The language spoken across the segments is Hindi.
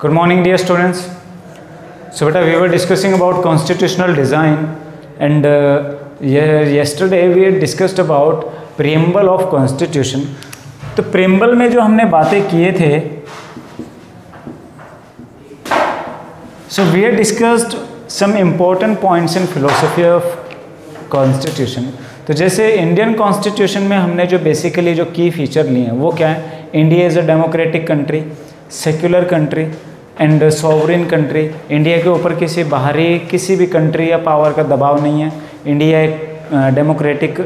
Good morning, dear students. So, beta, we were discussing about constitutional design, and yesterday we had discussed about preamble of constitution. तो preamble में जो हमने बातें किए थे, so we had discussed some important points in philosophy of constitution. तो जैसे इंडियन कॉन्स्टिट्यूशन में हमने जो बेसिकली जो की फीचर लिए हैं वो क्या है? India is a democratic country, secular country and sovereign country. India के ऊपर किसी बाहरी किसी भी कंट्री या पावर का दबाव नहीं है. इंडिया एक डेमोक्रेटिक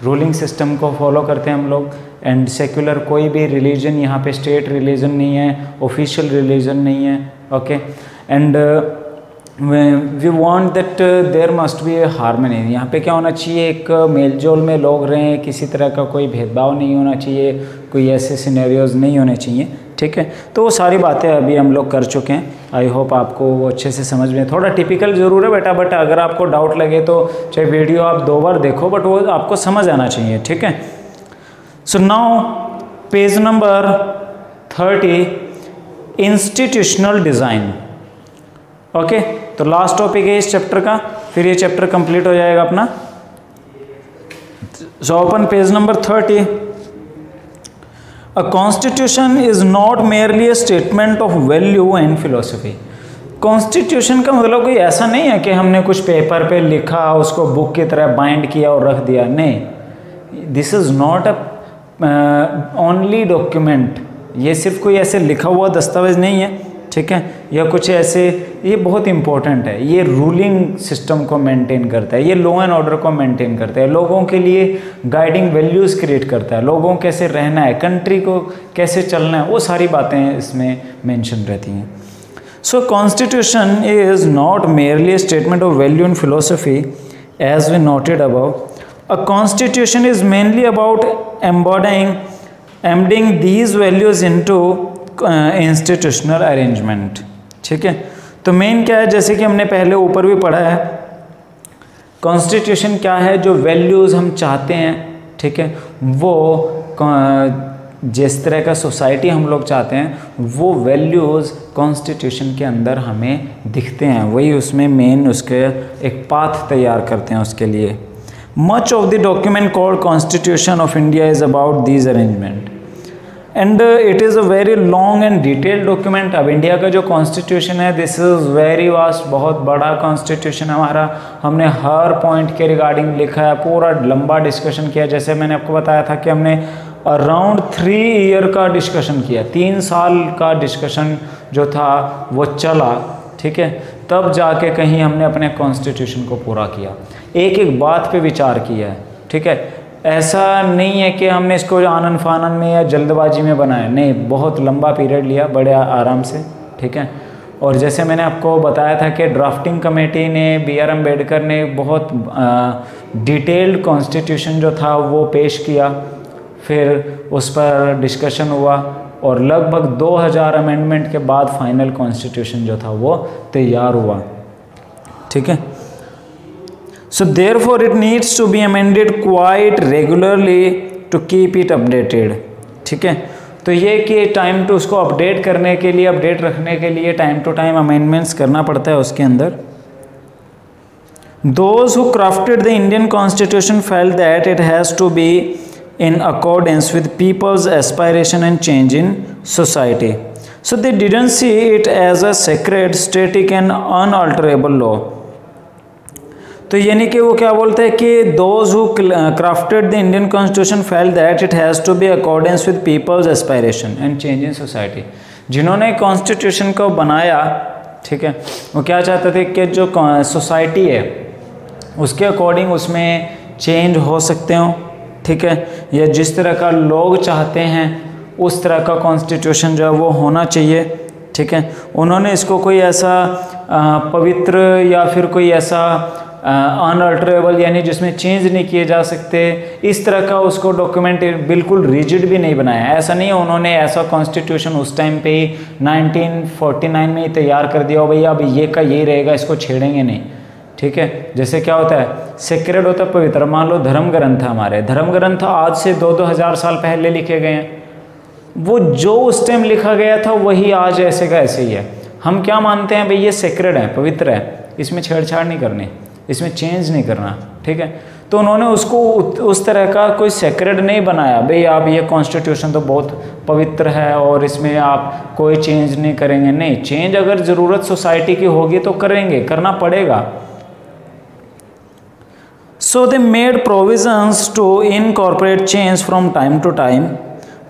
रूलिंग सिस्टम को फॉलो करते हैं हम लोग. एंड सेक्युलर, कोई भी रिलीजन यहाँ पे स्टेट रिलीजन नहीं है, ऑफिशियल रिलीजन नहीं है. Okay, and we want that there must be a harmony. यहाँ पे क्या होना चाहिए? एक मेलजोल में लोग रहें, किसी तरह का कोई भेदभाव नहीं होना चाहिए, कोई ऐसे सिनेरियोज नहीं होने चाहिए. ठीक है, तो वो सारी बातें अभी हम लोग कर चुके हैं. आई होप आपको वो अच्छे से समझ में. थोड़ा टिपिकल ज़रूर है बेटा, बट अगर आपको डाउट लगे तो चाहे वीडियो आप 2 बार देखो, बट वो आपको समझ आना चाहिए. ठीक है. So now page number 30, institutional design. Okay, तो लास्ट टॉपिक है इस चैप्टर का, फिर ये चैप्टर कंप्लीट हो जाएगा अपना. So open page number 30. A constitution is not merely a statement of value and philosophy. Constitution का मतलब कोई ऐसा नहीं है कि हमने कुछ पेपर पे लिखा, उसको बुक की तरह बाइंड किया और रख दिया. नहीं, this is not a only document. ये सिर्फ कोई ऐसे लिखा हुआ दस्तावेज नहीं है. ठीक है, या कुछ ऐसे, ये बहुत इंपॉर्टेंट है. ये रूलिंग सिस्टम को मेंटेन करता है, ये लॉ एंड ऑर्डर को मेंटेन करता है, लोगों के लिए गाइडिंग वैल्यूज़ क्रिएट करता है, लोगों कैसे रहना है, कंट्री को कैसे चलना है, वो सारी बातें इसमें मेंशन रहती हैं. So constitution is not merely a statement of value and philosophy as we noted above. A constitution is mainly about embedding these values into institutional arrangement. ठीक है, तो मेन क्या है, जैसे कि हमने पहले ऊपर भी पढ़ा है, कॉन्स्टिट्यूशन क्या है? जो वैल्यूज़ हम चाहते हैं, ठीक है, वो जिस तरह का सोसाइटी हम लोग चाहते हैं, वो वैल्यूज़ कॉन्स्टिट्यूशन के अंदर हमें दिखते हैं. वही उसमें मेन उसके एक पाथ तैयार करते हैं उसके लिए. Much of the document called constitution of India is about these arrangement and it is a very long and detailed document. अब इंडिया का जो कॉन्स्टिट्यूशन है, दिस इज़ वेरी वास्ट, बहुत बड़ा कॉन्स्टिट्यूशन हमारा. हमने हर पॉइंट के रिगार्डिंग लिखा है, पूरा लंबा डिस्कशन किया. जैसे मैंने आपको बताया था कि हमने अराउंड 3 ईयर का डिस्कशन किया, 3 साल का डिस्कशन जो था वो चला. ठीक है, तब जाके कहीं हमने अपने कॉन्स्टिट्यूशन को पूरा किया, एक एक बात पे विचार किया है. ठीक है, ऐसा नहीं है कि हमने इसको आनन फानन में या जल्दबाजी में बनाया. नहीं, बहुत लंबा पीरियड लिया, बड़े आराम से. ठीक है, और जैसे मैंने आपको बताया था कि ड्राफ्टिंग कमेटी ने, BR अम्बेडकर ने बहुत डिटेल्ड कॉन्स्टिट्यूशन जो था वो पेश किया, फिर उस पर डिस्कशन हुआ और लगभग 2000 अमेंडमेंट के बाद फाइनल कॉन्स्टिट्यूशन जो था वो तैयार हुआ. ठीक है, so therefore it needs to be amended quite regularly to keep it updated. ठीक है, तो ये कि टाइम टू उसको अपडेट करने के लिए, अपडेट रखने के लिए टाइम टू टाइम अमेंडमेंट्स करना पड़ता है उसके अंदर. Those who crafted the Indian Constitution felt that it has to be in accordance with people's aspiration and change in society. So they didn't see it as a sacred, static and unalterable law. तो यानी कि वो क्या बोलते हैं कि those who crafted the Indian constitution felt that it has to be accordance with people's aspiration and change in society. जिन्होंने कॉन्स्टिट्यूशन को बनाया, ठीक है, वो क्या चाहते थे कि जो सोसाइटी है उसके अकॉर्डिंग उसमें चेंज हो सकते हो. ठीक है, या जिस तरह का लोग चाहते हैं उस तरह का कॉन्स्टिट्यूशन जो है वो होना चाहिए. ठीक है, उन्होंने इसको कोई ऐसा पवित्र या फिर कोई ऐसा अनअल्टरेबल यानी जिसमें चेंज नहीं किए जा सकते, इस तरह का उसको डॉक्यूमेंट बिल्कुल रिजिड भी नहीं बनाया. ऐसा नहीं है उन्होंने ऐसा कॉन्स्टिट्यूशन उस टाइम पे ही 1949 में ही तैयार कर दिया हो, भैया अब ये का ये रहेगा, इसको छेड़ेंगे नहीं. ठीक है, जैसे क्या होता है, सेक्रेड होता है, पवित्र. मान लो धर्म ग्रंथ हमारे, धर्म ग्रंथ आज से 2-2 हज़ार साल पहले लिखे गए हैं. वो जो उस टाइम लिखा गया था वही आज ऐसे का ऐसे ही है। हम क्या मानते हैं भाई, ये सेक्रेड है, पवित्र है, इसमें छेड़छाड़ नहीं करनी, इसमें चेंज नहीं करना, ठीक है। तो उन्होंने उसको उस तरह का कोई सेक्रेड नहीं बनाया भाई आप ये कॉन्स्टिट्यूशन तो बहुत पवित्र है और इसमें आप कोई चेंज नहीं करेंगे। नहीं, चेंज अगर ज़रूरत सोसाइटी की होगी तो करेंगे, करना पड़ेगा। So they made provisions to incorporate change from time to time.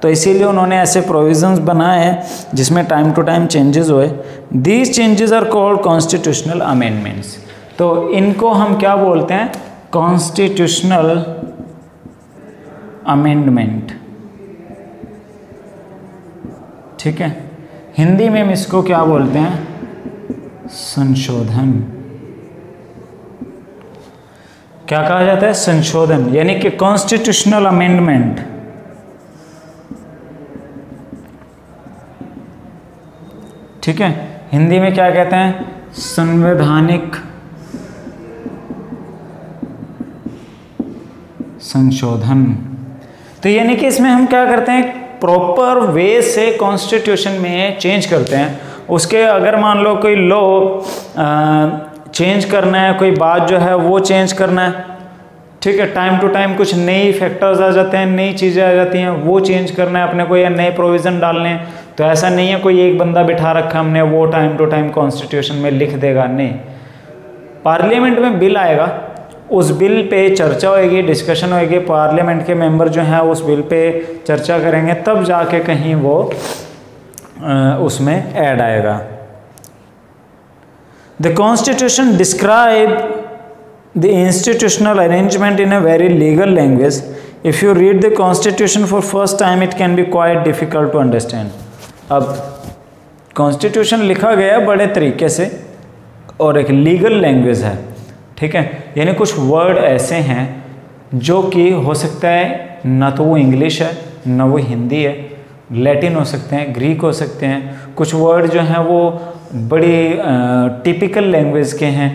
तो इसीलिए उन्होंने ऐसे प्रोविजंस बनाए हैं जिसमें टाइम टू टाइम चेंजेस हुए। These changes are called constitutional amendments. तो इनको हम क्या बोलते हैं, कॉन्स्टिट्यूशनल अमेंडमेंट, ठीक है। हिंदी में हम इसको क्या बोलते हैं, संशोधन। क्या कहा जाता है, संशोधन, यानी कि कॉन्स्टिट्यूशनल अमेंडमेंट। ठीक है, हिंदी में क्या कहते हैं, संवैधानिक संशोधन। तो यानी कि इसमें हम क्या करते हैं, प्रॉपर वे से कॉन्स्टिट्यूशन में चेंज करते हैं। उसके अगर मान लो कोई लॉ चेंज करना है, कोई बात जो है वो चेंज करना है, ठीक है, टाइम टू टाइम कुछ नई फैक्टर्स आ जाते हैं, नई चीज़ें आ जाती हैं, वो चेंज करना है अपने को या नए प्रोविज़न डालने हैं। तो ऐसा नहीं है कोई एक बंदा बिठा रखा हमने वो टाइम टू टाइम कॉन्स्टिट्यूशन में लिख देगा, नहीं। पार्लियामेंट में बिल आएगा, उस बिल पे चर्चा होएगी, डिस्कशन होएगी, पार्लियामेंट के मेंबर जो हैं उस बिल पे चर्चा करेंगे, तब जाके कहीं वो उसमें ऐड आएगा। The constitution describe the institutional arrangement in a very legal language. If you read the constitution for first time it can be quite difficult to understand. अब कॉन्स्टिट्यूशन लिखा गया बड़े तरीके से और एक लीगल लैंग्वेज है, ठीक है, यानी कुछ वर्ड ऐसे हैं जो कि हो सकता है ना तो वो इंग्लिश है ना वो हिंदी है, लैटिन हो सकते हैं, ग्रीक हो सकते हैं, कुछ वर्ड जो हैं वो बड़ी टिपिकल लैंग्वेज के हैं,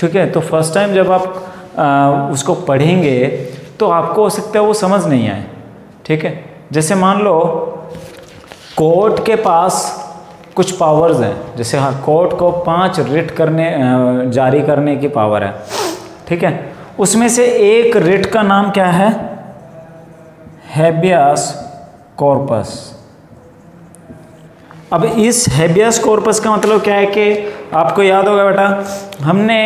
ठीक है। तो फर्स्ट टाइम जब आप उसको पढ़ेंगे तो आपको हो सकता है वो समझ नहीं आए, ठीक है। जैसे मान लो कोर्ट के पास कुछ पावर्स हैं, जैसे हाँ कोर्ट को 5 रिट करने जारी करने की पावर है, ठीक है। उसमें से एक रिट का नाम क्या है, हैबियस कॉर्पस। अब इस हैबियस कॉर्पस का मतलब क्या है कि आपको याद होगा बेटा, हमने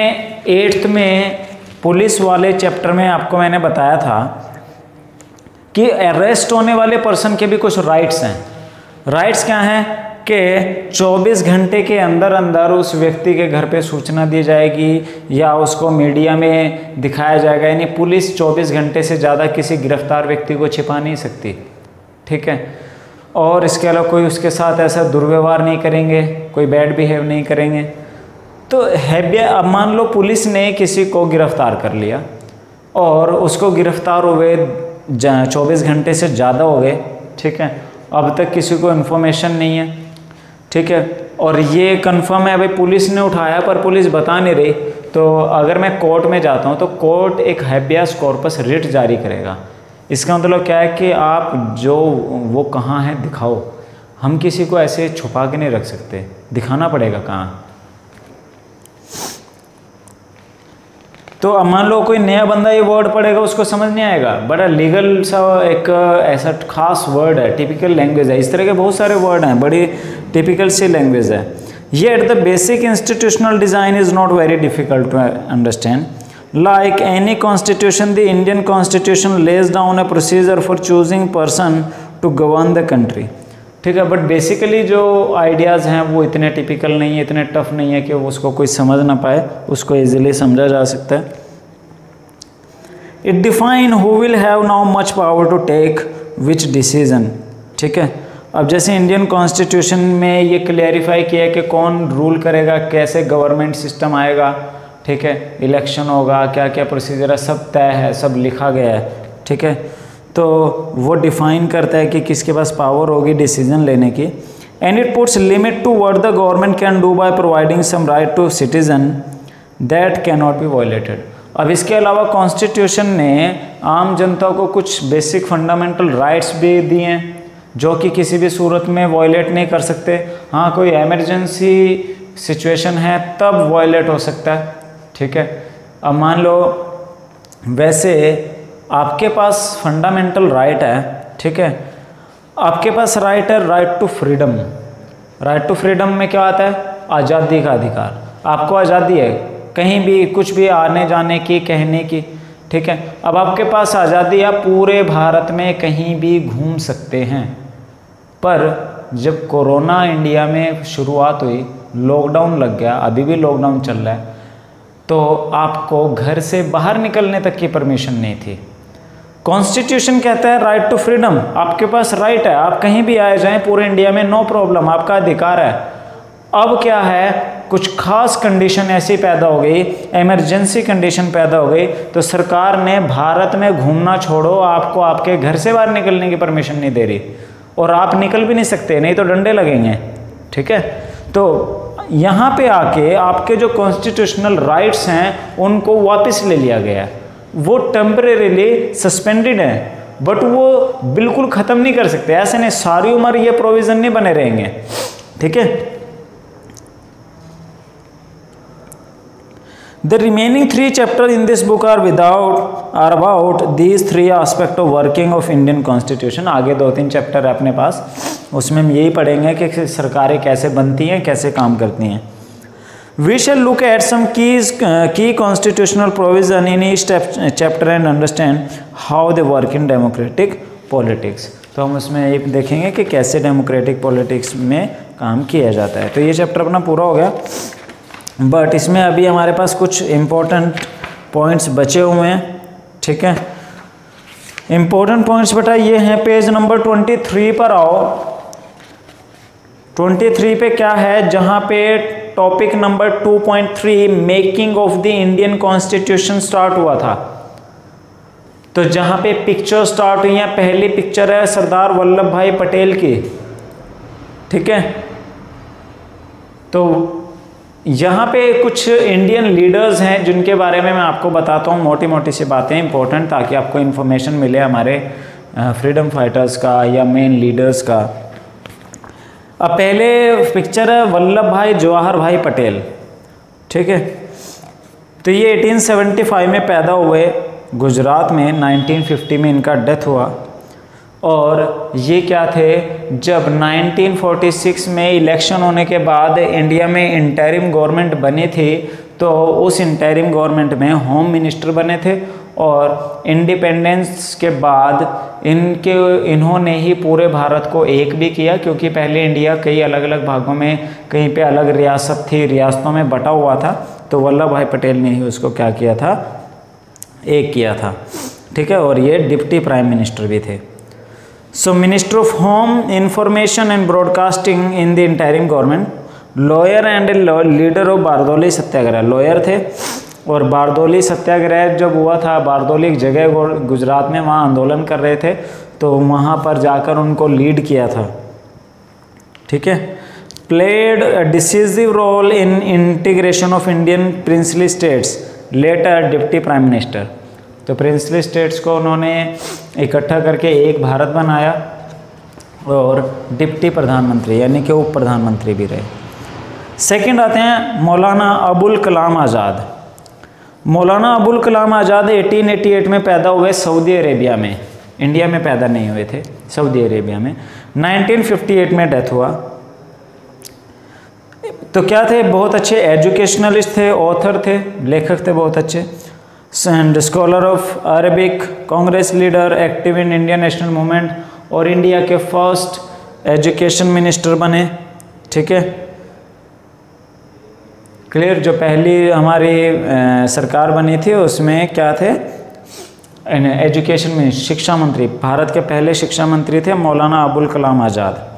8th में पुलिस वाले चैप्टर में आपको मैंने बताया था कि अरेस्ट होने वाले पर्सन के भी कुछ राइट्स हैं। राइट्स क्या हैं कि 24 घंटे के अंदर अंदर उस व्यक्ति के घर पे सूचना दी जाएगी या उसको मीडिया में दिखाया जाएगा, यानी पुलिस 24 घंटे से ज़्यादा किसी गिरफ्तार व्यक्ति को छिपा नहीं सकती, ठीक है। और इसके अलावा कोई उसके साथ ऐसा दुर्व्यवहार नहीं करेंगे, कोई बैड बिहेव नहीं करेंगे। तो हैबिया, अब मान लो पुलिस ने किसी को गिरफ्तार कर लिया और उसको गिरफ्तार हुए 24 घंटे से ज़्यादा हो गए, ठीक है, अब तक किसी को इन्फॉर्मेशन नहीं है, ठीक है, और ये कंफर्म है भाई पुलिस ने उठाया पर पुलिस बता नहीं रही, तो अगर मैं कोर्ट में जाता हूँ तो कोर्ट एक हैबियस कॉर्पस रिट जारी करेगा। इसका मतलब क्या है कि आप जो वो कहाँ है दिखाओ, हम किसी को ऐसे छुपा के नहीं रख सकते, दिखाना पड़ेगा कहाँ। तो अब मान लो कोई नया बंदा ये वर्ड पढ़ेगा उसको समझ नहीं आएगा, बड़ा लीगल सा एक ऐसा खास वर्ड है, टिपिकल लैंग्वेज है। इस तरह के बहुत सारे वर्ड हैं, बड़ी टिपिकल सी लैंग्वेज है। Yet the basic institutional design is not very difficult to understand. Like any constitution, the Indian constitution lays down a procedure for choosing person to govern the country, ठीक है। बट बेसिकली जो आइडियाज़ हैं वो इतने टिपिकल नहीं है, इतने टफ नहीं है कि उसको कोई समझ ना पाए, उसको इजीली समझा जा सकता है। It define who will have now much power to take which decision, ठीक है। अब जैसे इंडियन कॉन्स्टिट्यूशन में ये क्लैरिफाई किया है कि कौन रूल करेगा, कैसे गवर्नमेंट सिस्टम आएगा, ठीक है, इलेक्शन होगा, क्या क्या प्रोसीजर है, सब तय है, सब लिखा गया है, ठीक है। तो वो डिफाइन करता है कि किसके पास पावर होगी डिसीजन लेने की। And it puts limit to what the government can do by providing some right to citizen that can not be violated. अब इसके अलावा कॉन्स्टिट्यूशन ने आम जनता को कुछ बेसिक फंडामेंटल राइट्स भी दिए हैं, जो कि किसी भी सूरत में वॉयलेट नहीं कर सकते। हाँ, कोई इमरजेंसी सिचुएशन है तब वॉयलेट हो सकता है, ठीक है। अब मान लो वैसे आपके पास फंडामेंटल राइट है, ठीक है, आपके पास राइट है, right to freedom. Right to freedom में क्या आता है? आज़ादी का अधिकार। आपको आज़ादी है कहीं भी कुछ भी आने जाने की, कहने की, ठीक है। अब आपके पास आज़ादी, आप पूरे भारत में कहीं भी घूम सकते हैं। पर जब कोरोना इंडिया में शुरुआत हुई, लॉकडाउन लग गया, अभी भी लॉकडाउन चल रहा है, तो आपको घर से बाहर निकलने तक की परमिशन नहीं थी। कॉन्स्टिट्यूशन कहता है राइट टू फ्रीडम, आपके पास राइट है, आप कहीं भी आए जाएं पूरे इंडिया में, नो प्रॉब्लम, आपका अधिकार है। अब क्या है, कुछ खास कंडीशन ऐसी पैदा हो गई, इमरजेंसी कंडीशन पैदा हो गई, तो सरकार ने भारत में घूमना छोड़ो, आपको आपके घर से बाहर निकलने की परमिशन नहीं दे रही, और आप निकल भी नहीं सकते, नहीं तो डंडे लगेंगे, ठीक है। तो यहाँ पे आके आपके जो कॉन्स्टिट्यूशनल राइट्स हैं उनको वापस ले लिया गया। वो टेम्परेरीली सस्पेंडेड है, बट वो बिल्कुल ख़त्म नहीं कर सकते, ऐसे नहीं सारी उम्र ये प्रोविज़न नहीं बने रहेंगे, ठीक है। The remaining 3 chapters in this book are about these 3 aspects of working of Indian Constitution। आगे 2-3 चैप्टर है अपने पास, उसमें हम यही पढ़ेंगे कि सरकारें कैसे बनती हैं, कैसे काम करती हैं। We shall look at some key constitutional provision in each chapter and understand how they work in democratic politics। तो हम उसमें ये देखेंगे कि कैसे डेमोक्रेटिक पॉलिटिक्स में काम किया जाता है। तो ये चैप्टर अपना पूरा हो गया, बट इसमें अभी हमारे पास कुछ इम्पोर्टेंट पॉइंट्स बचे हुए हैं, ठीक है। इम्पोर्टेंट पॉइंट्स बेटा ये हैं, पेज नंबर 23 पर आओ। 23 पे क्या है, जहाँ पे topic number 2.3 making of the Indian constitution start हुआ था। तो जहाँ पे पिक्चर स्टार्ट हुई है, पहली पिक्चर है सरदार वल्लभ भाई पटेल की, ठीक है। तो यहाँ पे कुछ इंडियन लीडर्स हैं जिनके बारे में मैं आपको बताता हूँ, मोटी मोटी सी बातें इंपॉर्टेंट, ताकि आपको इन्फॉर्मेशन मिले हमारे फ्रीडम फाइटर्स का या मेन लीडर्स का। अब पहले पिक्चर है वल्लभ भाई जवाहर भाई पटेल, ठीक है। तो ये 1875 में पैदा हुए गुजरात में, 1950 में इनका डेथ हुआ। और ये क्या थे, जब 1946 में इलेक्शन होने के बाद इंडिया में इंटरिम गवर्नमेंट बनी थी, तो उस इंटरिम गवर्नमेंट में होम मिनिस्टर बने थे। और इंडिपेंडेंस के बाद इन्होंने ही पूरे भारत को एक भी किया, क्योंकि पहले इंडिया कई अलग अलग भागों में, कहीं पे अलग रियासत थी, रियासतों में बटा हुआ था, तो वल्लभ भाई पटेल ने ही उसको क्या किया था, एक किया था, ठीक है। और ये डिप्टी प्राइम मिनिस्टर भी थे। So Minister of Home, Information and Broadcasting in the interim government, lawyer and leader of Bardoli Satyagraha, lawyer थे। और बारदौली सत्याग्रह जब हुआ था, बारदौली एक जगह गुजरात में, वहाँ आंदोलन कर रहे थे, तो वहाँ पर जाकर उनको लीड किया था, ठीक है। Played a decisive role in integration of Indian princely states, later Deputy Prime Minister। तो प्रिंसली स्टेट्स को उन्होंने इकट्ठा करके एक भारत बनाया, और डिप्टी प्रधानमंत्री यानी कि उप प्रधानमंत्री भी रहे। सेकंड आते हैं मौलाना अबुल कलाम आज़ाद। मौलाना अबुल कलाम आज़ाद 1888 में पैदा हुए सऊदी अरेबिया में, इंडिया में पैदा नहीं हुए थे, सऊदी अरेबिया में। 1958 में डेथ हुआ। तो क्या थे, बहुत अच्छे एजुकेशनलिस्ट थे, ऑथर थे, लेखक थे बहुत अच्छे, and scholar of Arabic, Congress leader, active in Indian national movement, और इंडिया के फर्स्ट एजुकेशन मिनिस्टर बने, ठीक है। क्लियर, जो पहली हमारी सरकार बनी थी उसमें क्या थे, एजुकेशन में शिक्षा मंत्री, भारत के पहले शिक्षा मंत्री थे मौलाना अबुल कलाम आज़ाद।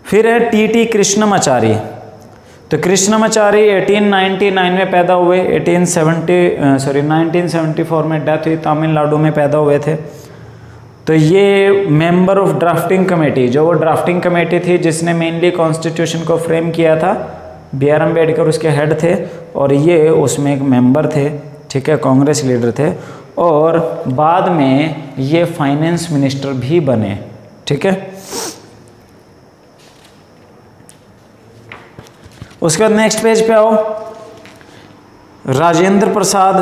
फिर है टी कृष्णमाचारी। तो कृष्णमाचारी 1899 में पैदा हुए, 1974 में डेथ हुई, तमिलनाडु में पैदा हुए थे। तो ये मेंबर ऑफ ड्राफ्टिंग कमेटी, जो वो ड्राफ्टिंग कमेटी थी जिसने मेनली कॉन्स्टिट्यूशन को फ्रेम किया था, B.R. अम्बेडकर उसके हेड थे, और ये उसमें एक मेंबर थे, ठीक है, कांग्रेस लीडर थे। और बाद में ये फाइनेंस मिनिस्टर भी बने, ठीक है। उसके बाद नेक्स्ट पेज पे आओ, राजेंद्र प्रसाद।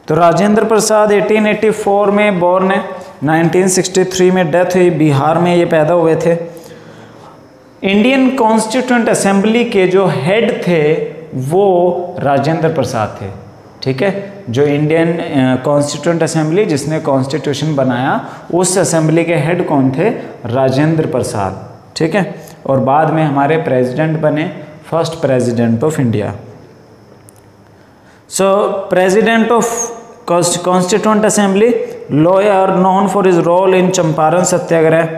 तो राजेंद्र प्रसाद 1884 में बॉर्न है, 1963 में डेथ हुई, बिहार में ये पैदा हुए थे। इंडियन कॉन्स्टिट्यूएंट असेंबली के जो हेड थे वो राजेंद्र प्रसाद थे, ठीक है। जो इंडियन कॉन्स्टिट्यूएंट असेंबली जिसने कॉन्स्टिट्यूशन बनाया, उस असेंबली के हेड कौन थे? राजेंद्र प्रसाद, ठीक है। और बाद में हमारे प्रेसिडेंट बने, first president of India. So president of constituent assembly, lawyer known for his role in Champaran Satyagraha,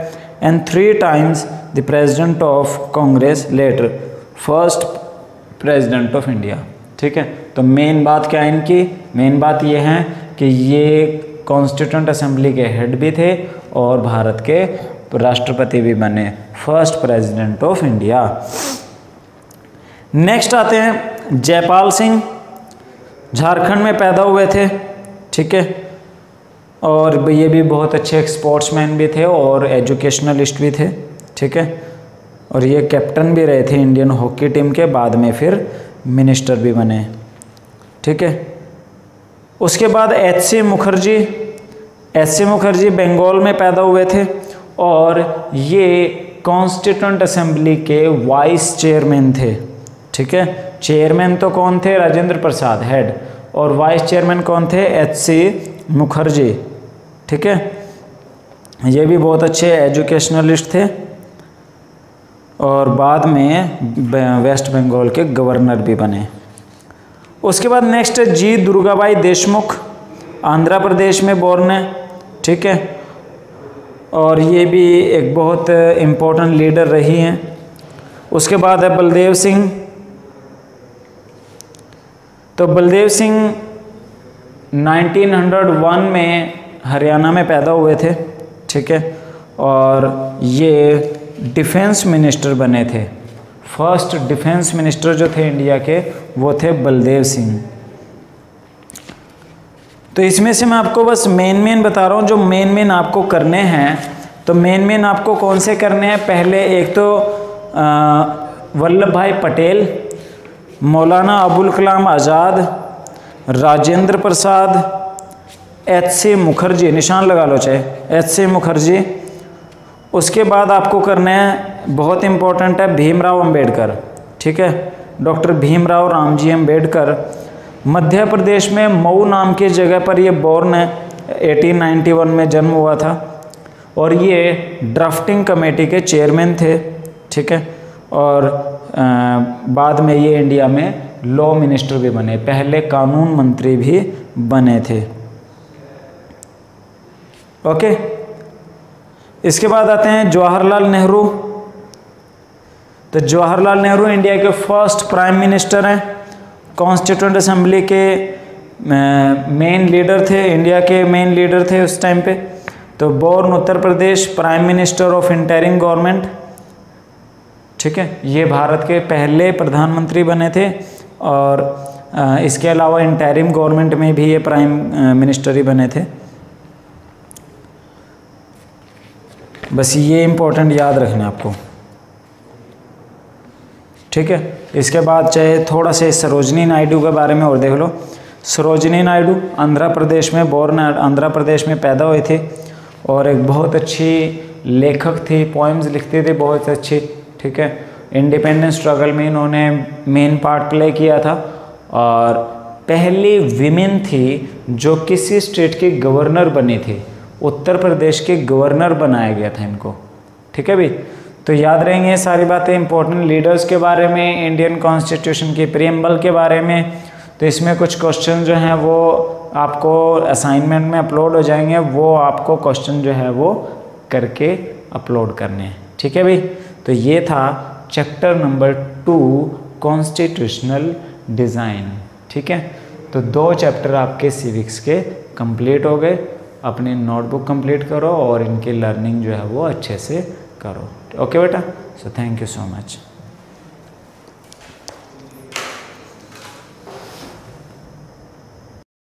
and 3 times the president of Congress, later first president of India, ठीक है। तो मेन बात क्या है इनकी? मेन बात ये है कि ये कॉन्स्टिट्यूएंट असेंबली के हेड भी थे और भारत के राष्ट्रपति भी बने, first president of India. Next आते हैं जयपाल सिंह, झारखंड में पैदा हुए थे, ठीक है। और ये भी बहुत अच्छे स्पोर्ट्समैन भी थे और एजुकेशनलिस्ट भी थे, ठीक है। और ये कैप्टन भी रहे थे इंडियन हॉकी टीम के, बाद में फिर मिनिस्टर भी बने, ठीक है। उसके बाद एच.सी. मुखर्जी, एच.सी. मुखर्जी बंगाल में पैदा हुए थे और ये कॉन्स्टिट्यूएंट असेंबली के वाइस चेयरमैन थे, ठीक है। चेयरमैन तो कौन थे? राजेंद्र प्रसाद हेड, और वाइस चेयरमैन कौन थे? एच.सी. मुखर्जी, ठीक है। ये भी बहुत अच्छे एजुकेशनलिस्ट थे और बाद में वेस्ट बंगाल के गवर्नर भी बने। उसके बाद नेक्स्ट है जी दुर्गाबाई देशमुख, आंध्र प्रदेश में बॉर्न है, ठीक है। और ये भी एक बहुत इम्पोर्टेंट लीडर रही हैं। उसके बाद है बलदेव सिंह। तो बलदेव सिंह 1901 में हरियाणा में पैदा हुए थे, ठीक है। और ये डिफेंस मिनिस्टर बने थे, फर्स्ट डिफेंस मिनिस्टर जो थे इंडिया के वो थे बलदेव सिंह। तो इसमें से मैं आपको बस मेन बता रहा हूँ, जो मेन आपको करने हैं। तो मेन आपको कौन से करने हैं? पहले एक तो वल्लभ भाई पटेल, मौलाना अबुल कलाम आज़ाद, राजेंद्र प्रसाद, एच.सी. मुखर्जी, निशान लगा लो चाहे, एच.सी. मुखर्जी। उसके बाद आपको करना है, बहुत इम्पोर्टेंट है, भीमराव अंबेडकर, ठीक है। डॉक्टर भीमराव रामजी अंबेडकर, मध्य प्रदेश में मऊ नाम की जगह पर ये बॉर्न है, 1891 में जन्म हुआ था और ये ड्राफ्टिंग कमेटी के चेयरमैन थे, ठीक है। और बाद में ये इंडिया में लॉ मिनिस्टर भी बने, पहले कानून मंत्री भी बने थे, ओके। इसके बाद आते हैं जवाहरलाल नेहरू। तो जवाहरलाल नेहरू इंडिया के फर्स्ट प्राइम मिनिस्टर हैं, कॉन्स्टिट्यूएंट असेंबली के मेन लीडर थे, इंडिया के मेन लीडर थे उस टाइम पे। तो born Uttar Pradesh, prime minister of interim government, ठीक है। ये भारत के पहले प्रधानमंत्री बने थे और इसके अलावा इंटरिम गवर्नमेंट में भी ये प्राइम मिनिस्टर ही बने थे। बस ये इम्पोर्टेंट याद रखना आपको, ठीक है। इसके बाद चाहे थोड़ा से सरोजनी नायडू के बारे में और देख लो। सरोजनी नायडू आंध्र प्रदेश में बॉर्न, आंध्र प्रदेश में पैदा हुई थी और एक बहुत अच्छी लेखक थी, पोएम्स लिखती थी बहुत अच्छी, ठीक है। इंडिपेंडेंस स्ट्रगल में इन्होंने मेन पार्ट प्ले किया था और पहली विमेन थी जो किसी स्टेट की गवर्नर बनी थी, उत्तर प्रदेश के गवर्नर बनाया गया था इनको, ठीक है भाई। तो याद रहेंगे ये सारी बातें, इंपॉर्टेंट लीडर्स के बारे में, इंडियन कॉन्स्टिट्यूशन के प्रीएम्बल के बारे में। तो इसमें कुछ क्वेश्चन जो हैं वो आपको असाइनमेंट में अपलोड हो जाएंगे, वो आपको क्वेश्चन जो है वो करके अपलोड करने हैं, ठीक है भाई। तो ये था चैप्टर नंबर 2 कॉन्स्टिट्यूशनल डिज़ाइन, ठीक है। तो 2 चैप्टर आपके सिविक्स के कंप्लीट हो गए। अपनी नोटबुक कंप्लीट करो और इनकी लर्निंग जो है वो अच्छे से करो, ओके बेटा। So thank you so much.